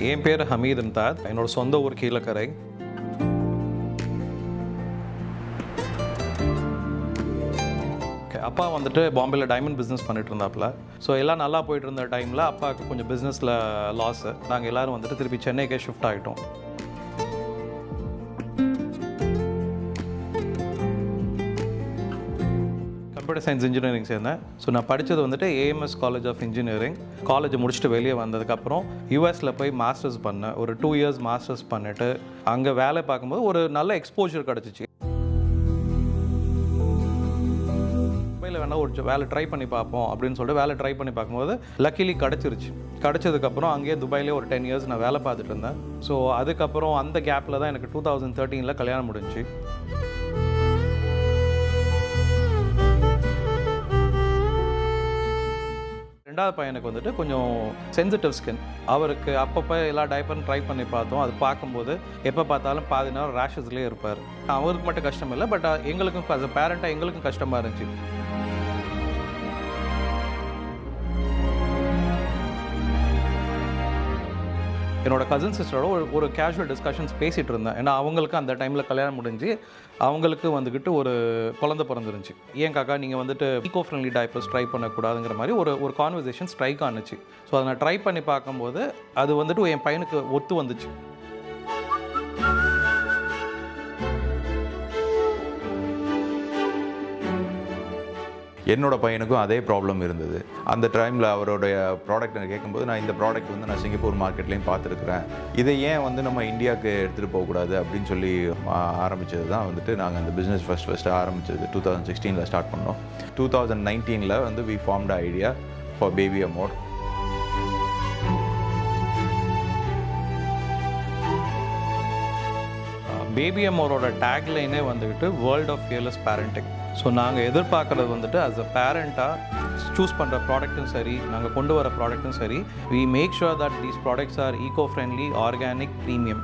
என் பேர் ஹமீத் இம்தாத். என்னோட சொந்த ஊர் கீழக்கரை. அப்பா வந்துட்டு பாம்பேயில் டைமண்ட் பிஸ்னஸ் பண்ணிட்டு இருந்தாப்புல. ஸோ எல்லாம் நல்லா போயிட்டு இருந்த டைமில் அப்பாவுக்கு கொஞ்சம் பிஸ்னஸில் லாஸு. நாங்கள் எல்லோரும் வந்துட்டு திருப்பி சென்னைக்கே ஷிஃப்ட் ஆகிட்டோம். கம்ப்யூட்டர் சயின்ஸ் இன்ஜினியரிங் சேர்ந்தேன். ஸோ நான் படித்தது வந்துட்டு AMS college of engineering. College முடிச்சுட்டு வெளியே வந்ததுக்கப்புறம் யூஎஸில் போய் மாஸ்டர்ஸ் பண்ணேன். ஒரு 2 இயர்ஸ் மாஸ்டர்ஸ் பண்ணிவிட்டு அங்கே வேலை பார்க்கும்போது ஒரு நல்ல எக்ஸ்போஜர் கிடச்சிச்சு. துபாயில் வேணால் ஒரு வேலை ட்ரை பண்ணி பார்ப்போம் அப்படின்னு சொல்லிட்டு வேலை ட்ரை பண்ணி பார்க்கும்போது லக்கிலி கிடச்சிருச்சு. கிடச்சதுக்கப்புறம் அங்கேயே துபாயிலே ஒரு 10 இயர்ஸ் நான் வேலை பார்த்துட்டு இருந்தேன். ஸோ அதுக்கப்புறம் அந்த கேப்பில் தான் எனக்கு 2013 கல்யாணம் முடிஞ்சுச்சு. ரெண்டாவது பையனுக்கு வந்துட்டு கொஞ்சம் சென்சிட்டிவ் ஸ்கின். அவருக்கு அப்பப்போ எல்லா டைப்பரும் ட்ரை பண்ணி பார்த்தோம். அது பார்க்கும்போது எப்போ பார்த்தாலும் பாதி நேரம் ரேஷஸ்லேயே இருப்பார். அவருக்கு மட்டும் கஷ்டம் இல்லை, பட் எங்களுக்கும் அஸ் அ பேரண்ட்டாக எங்களுக்கும் கஷ்டமாக இருந்துச்சு. என்னோடய கசின் சிஸ்டரோட ஒரு கேஷுவல் டிஸ்கஷன்ஸ் பேசிகிட்டு இருந்தேன். ஏன்னா அவங்களுக்கு அந்த டைமில் கல்யாணம் முடிஞ்சு அவங்களுக்கு வந்துக்கிட்டு ஒரு குழந்தை பிறந்துருந்துச்சு. ஏன் காக்கா நீங்கள் வந்துட்டு ஈகோ ஃப்ரெண்ட்லி டைப்பர்ஸ் ட்ரை பண்ணக்கூடாதுங்கிற மாதிரி ஒரு கான்வர்சேஷன் ஸ்ட்ரைக் ஆனுச்சு. ஸோ அதை நான் ட்ரை பண்ணி பார்க்கும்போது அது வந்துட்டு என் பையனுக்கு ஒத்து வந்துச்சு. என்னோடய பையனுக்கும் அதே ப்ராப்ளம் இருந்தது. அந்த டைமில் அவருடைய ப்ராடக்ட் எனக்கு கேட்கும்போது நான் இந்த ப்ராடக்ட் வந்து நான் சிங்கப்பூர் மார்க்கெட்லேயும் பார்த்துருக்குறேன், இதை ஏன் வந்து நம்ம இந்தியாவுக்கு எடுத்துகிட்டு போகக்கூடாது அப்படின்னு சொல்லி ஆரம்பித்தது தான் வந்துட்டு நாங்கள் அந்த பிஸ்னஸ் ஃபஸ்ட்டு ஆரம்பித்தது 2016 ஸ்டார்ட் பண்ணோம். 2019 வந்து we formed idea for Baby Amor. Baby அமோரோட டேக்லைனே வந்துக்கிட்டு world of fearless parenting. So நாங்கள் எதிர்பார்க்குறது வந்துட்டு ஆஸ் அ பேரண்ட்டாக சூஸ் பண்ணுற ப்ராடக்ட்டும் சரி, நாங்கள் கொண்டு வர ப்ராடக்ட்டும் சரி, we make sure that these products are eco friendly, organic, premium.